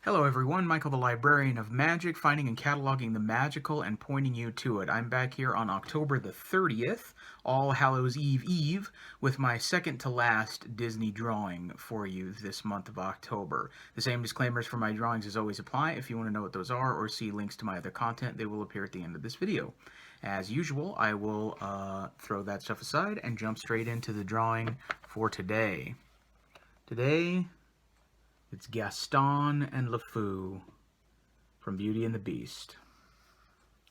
Hello everyone, Michael the Librarian of Magic, finding and cataloging the magical and pointing you to it. I'm back here on October the 30th, All Hallows Eve, with my second to last Disney drawing for you this month of October. The same disclaimers for my drawings as always apply. If you want to know what those are or see links to my other content, they will appear at the end of this video. As usual, I will throw that stuff aside and jump straight into the drawing for today. Today, it's Gaston and LeFou from Beauty and the Beast.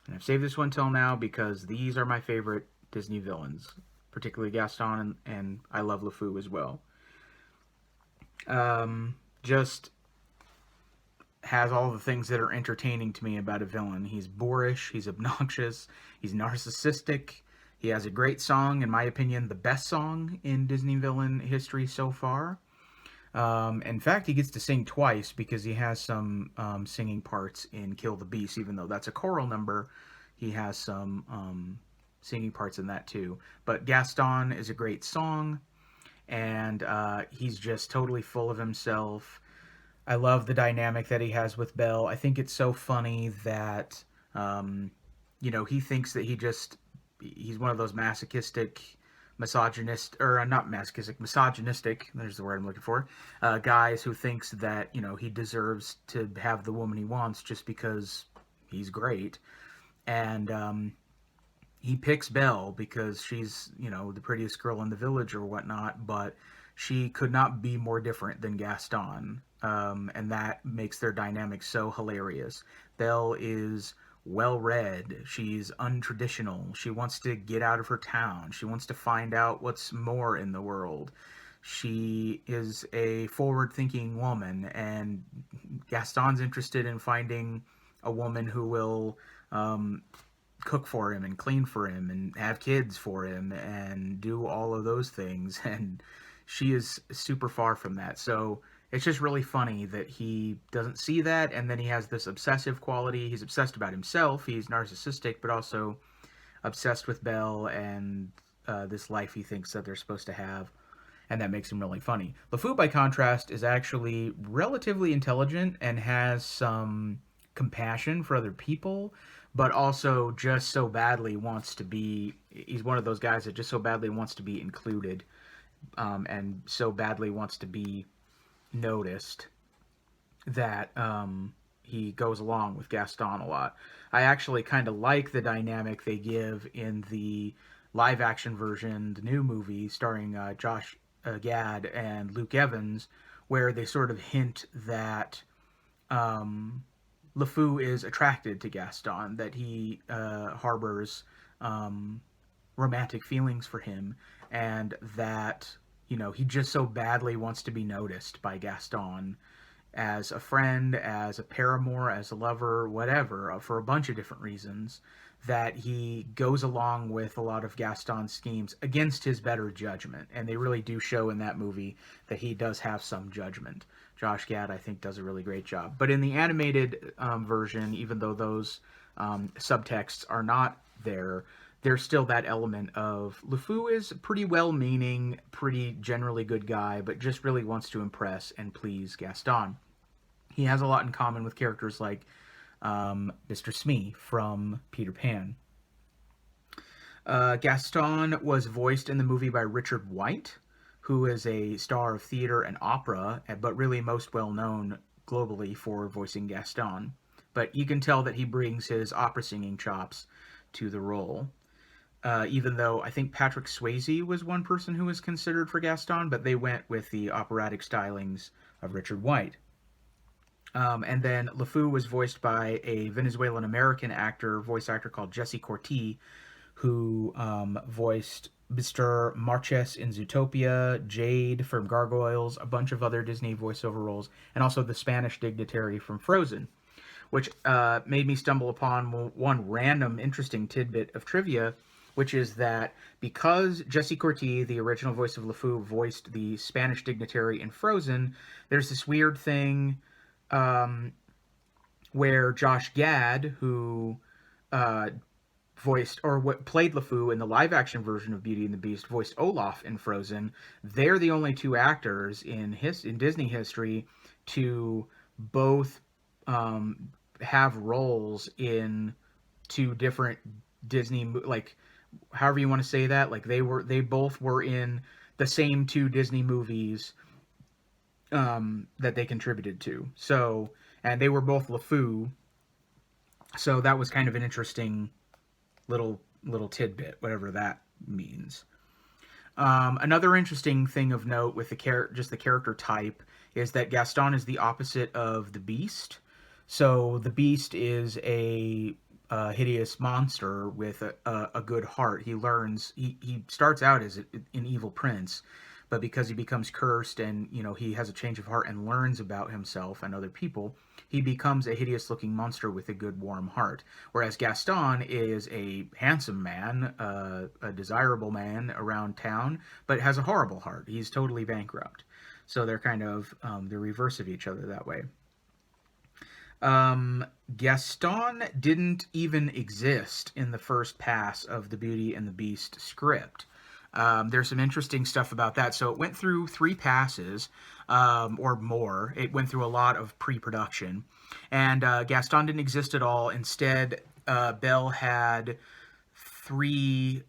And I've saved this one till now because these are my favorite Disney villains, particularly Gaston, and I love LeFou as well. Just has all the things that are entertaining to me about a villain. He's boorish, he's obnoxious, he's narcissistic. He has a great song, in my opinion, the best song in Disney villain history so far. In fact, he gets to sing twice because he has some singing parts in Kill the Beast, even though that's a choral number. He has some singing parts in that too. But Gaston is a great song, and he's just totally full of himself. I love the dynamic that he has with Belle. I think it's so funny that, he thinks that he's one of those masochistic misogynistic, there's the word I'm looking for, guys who thinks that, he deserves to have the woman he wants just because he's great. And he picks Belle because she's, the prettiest girl in the village or whatnot, but she could not be more different than Gaston. And that makes their dynamic so hilarious. Belle is well-read. She's untraditional. She wants to get out of her town. She wants to find out what's more in the world. She is a forward-thinking woman, and Gaston's interested in finding a woman who will cook for him and clean for him and have kids for him and do all of those things, and she is super far from that. So it's just really funny that he doesn't see that, and then he has this obsessive quality. He's obsessed about himself. He's narcissistic, but also obsessed with Belle and this life he thinks that they're supposed to have, and that makes him really funny. LeFou, by contrast, is actually relatively intelligent and has some compassion for other people, but also just so badly wants to be, he's one of those guys that just so badly wants to be included, and so badly wants to be noticed that he goes along with Gaston a lot. I actually kind of like the dynamic they give in the live action version, the new movie starring Josh Gad and Luke Evans, where they sort of hint that LeFou is attracted to Gaston, that he harbors romantic feelings for him, and that he just so badly wants to be noticed by Gaston as a friend, as a paramour, as a lover, whatever, for a bunch of different reasons, that he goes along with a lot of Gaston's schemes against his better judgment. And they really do show in that movie that he does have some judgment. Josh Gad, I think, does a really great job. But in the animated version, even though those subtexts are not there, there's still that element of LeFou is a pretty well-meaning, pretty generally good guy, but just really wants to impress and please Gaston. He has a lot in common with characters like Mr. Smee from Peter Pan. Gaston was voiced in the movie by Richard White, who is a star of theater and opera, but really most well known globally for voicing Gaston. But you can tell that he brings his opera singing chops to the role. Even though I think Patrick Swayze was one person who was considered for Gaston, but they went with the operatic stylings of Richard White. And then LeFou was voiced by a Venezuelan-American voice actor called Jesse Corti, who voiced Mr. Marches in Zootopia, Jade from Gargoyles, a bunch of other Disney voiceover roles, and also the Spanish dignitary from Frozen, which made me stumble upon one random interesting tidbit of trivia, which is that because Jesse Corti, the original voice of LeFou, voiced the Spanish dignitary in Frozen, there's this weird thing where Josh Gad, who voiced or what played LeFou in the live-action version of Beauty and the Beast, voiced Olaf in Frozen. They're the only two actors in Disney history to both um, have roles in two different like however you want to say that, like they both were in the same two Disney movies that they contributed to. So, and they were both LeFou, so that was kind of an interesting little tidbit, whatever that means. Another interesting thing of note with just the character type is that Gaston is the opposite of the Beast. So the Beast is a hideous monster with a good heart. He starts out as an evil prince, but because he becomes cursed and he has a change of heart and learns about himself and other people, he becomes a hideous looking monster with a good warm heart. Whereas Gaston is a handsome man, a desirable man around town, but has a horrible heart. He's totally bankrupt. So they're kind of the reverse of each other that way. Um, Gaston didn't even exist in the first pass of the Beauty and the Beast script. There's some interesting stuff about that. So it went through three passes or more. It went through a lot of pre-production, and Gaston didn't exist at all. Instead, Belle had three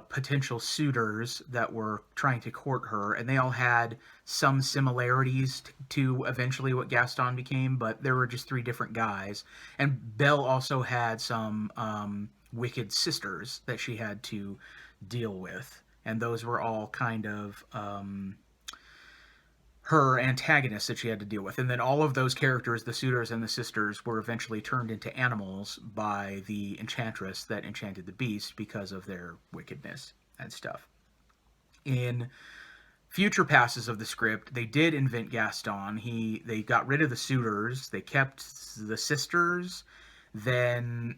potential suitors that were trying to court her, and they all had some similarities to eventually what Gaston became, but there were just three different guys. And Belle also had some wicked sisters that she had to deal with, and those were all kind of her antagonists that she had to deal with. And then all of those characters, the suitors and the sisters, were eventually turned into animals by the enchantress that enchanted the beast because of their wickedness and stuff. In future passes of the script, they did invent Gaston. They got rid of the suitors, they kept the sisters, then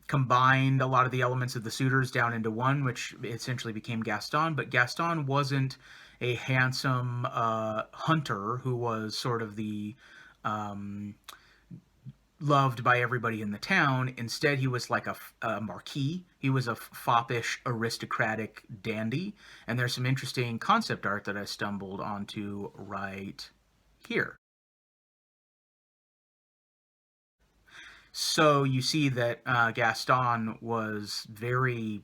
combined a lot of the elements of the suitors down into one, which essentially became Gaston. But Gaston wasn't a handsome hunter who was sort of the loved by everybody in the town. Instead, he was like a marquis. He was a foppish, aristocratic dandy. And there's some interesting concept art that I stumbled onto right here. So you see that Gaston was very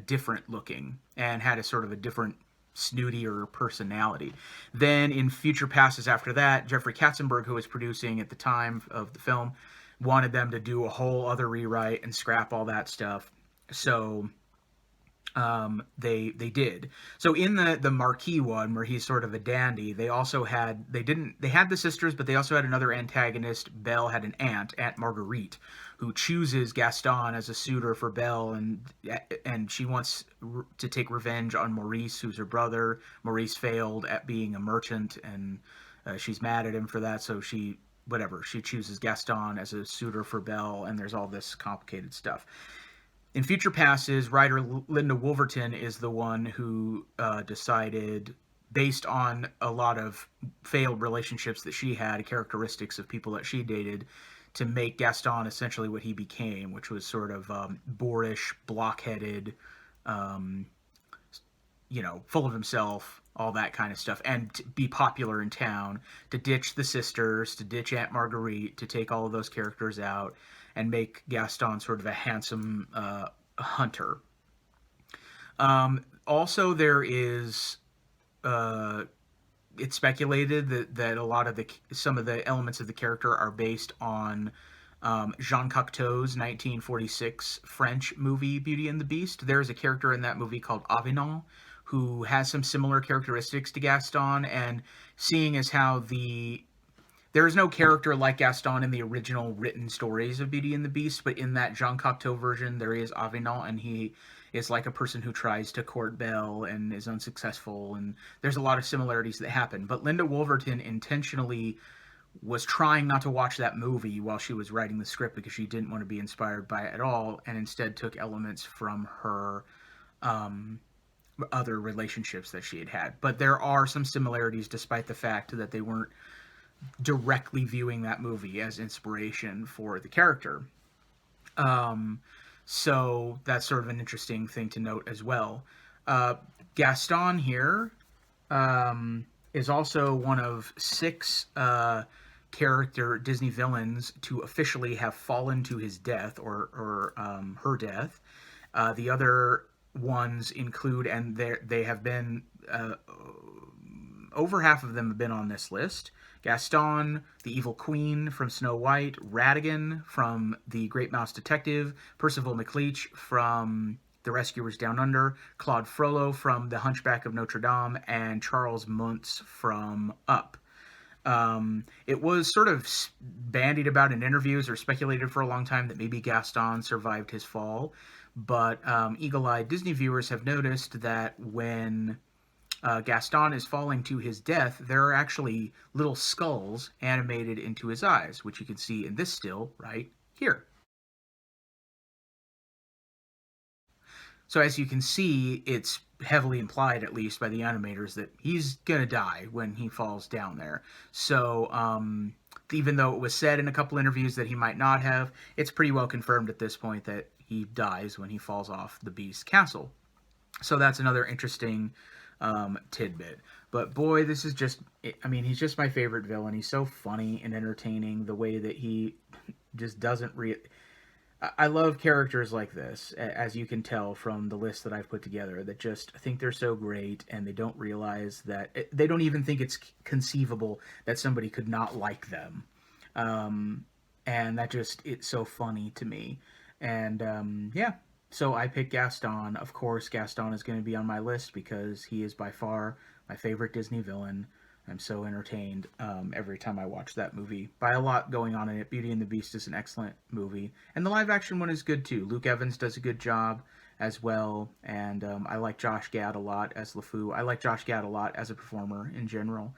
different looking and had a sort of a different snootier personality. Then in future passes after that, Jeffrey Katzenberg, who was producing at the time of the film, wanted them to do a whole other rewrite and scrap all that stuff. So they did. So in the Marquis one, where he's sort of a dandy, they had the sisters, but they also had another antagonist. Belle had an Aunt Marguerite, who chooses Gaston as a suitor for Belle, and she wants to take revenge on Maurice, who's her brother. Maurice failed at being a merchant, and she's mad at him for that. So she chooses Gaston as a suitor for Belle, and there's all this complicated stuff. In future passes, writer Linda Wolverton is the one who decided, based on a lot of failed relationships that she had, characteristics of people that she dated, to make Gaston essentially what he became, which was sort of boorish, blockheaded, um, full of himself, all that kind of stuff, and to be popular in town, to ditch the sisters, to ditch Aunt Marguerite, to take all of those characters out, and make Gaston sort of a handsome hunter. Also, there is it's speculated that a lot of some of the elements of the character are based on Jean Cocteau's 1946 French movie Beauty and the Beast. There is a character in that movie called Avenant who has some similar characteristics to Gaston, and seeing as how there is no character like Gaston in the original written stories of Beauty and the Beast, but in that Jean Cocteau version, there is Avenant, and he is like a person who tries to court Belle and is unsuccessful, and there's a lot of similarities that happen. But Linda Wolverton intentionally was trying not to watch that movie while she was writing the script because she didn't want to be inspired by it at all, and instead took elements from her other relationships that she had had. But there are some similarities despite the fact that they weren't directly viewing that movie as inspiration for the character. Um, so that's sort of an interesting thing to note as well. Gaston here is also one of six character Disney villains to officially have fallen to his death or her death. The other ones include, and they have been over half of them have been on this list. Gaston, the Evil Queen from Snow White, Ratigan from The Great Mouse Detective, Percival McLeach from The Rescuers Down Under, Claude Frollo from The Hunchback of Notre Dame, and Charles Muntz from Up. It was sort of bandied about in interviews or speculated for a long time that maybe Gaston survived his fall, but eagle-eyed Disney viewers have noticed that when Gaston is falling to his death, there are actually little skulls animated into his eyes, which you can see in this still right here. So as you can see, it's heavily implied, at least by the animators, that he's gonna die when he falls down there. So even though it was said in a couple interviews that he might not have, it's pretty well confirmed at this point that he dies when he falls off the Beast Castle. So that's another interesting tidbit. But boy, this is just, I mean, he's just my favorite villain. He's so funny and entertaining, the way that he just doesn't I love characters like this, as you can tell from the list that I've put together, that just think they're so great and they don't realize that, they don't even think it's conceivable that somebody could not like them. And that just, it's so funny to me. And yeah, so I picked Gaston. Of course, Gaston is going to be on my list because he is by far my favorite Disney villain. I'm so entertained every time I watch that movie. By a lot going on in it. Beauty and the Beast is an excellent movie. And the live action one is good too. Luke Evans does a good job as well. And I like Josh Gad a lot as LeFou. I like Josh Gad a lot as a performer in general.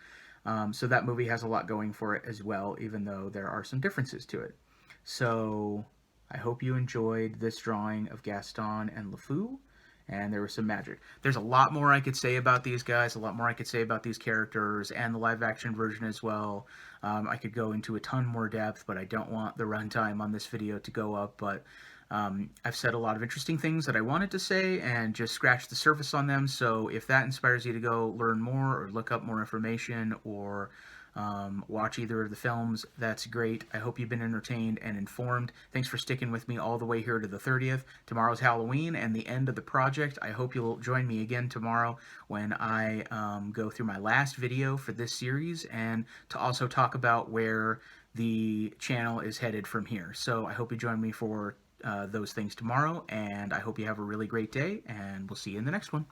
So that movie has a lot going for it as well, even though there are some differences to it. So I hope you enjoyed this drawing of Gaston and LeFou. And there was some magic. There's a lot more I could say about these guys, a lot more I could say about these characters, and the live-action version as well. I could go into a ton more depth, but I don't want the runtime on this video to go up. But I've said a lot of interesting things that I wanted to say and just scratched the surface on them. So if that inspires you to go learn more or look up more information or watch either of the films, that's great. I hope you've been entertained and informed. Thanks for sticking with me all the way here to the 30th. Tomorrow's Halloween and the end of the project. I hope you'll join me again tomorrow when I go through my last video for this series and to also talk about where the channel is headed from here. So I hope you join me for those things tomorrow, and I hope you have a really great day, and we'll see you in the next one.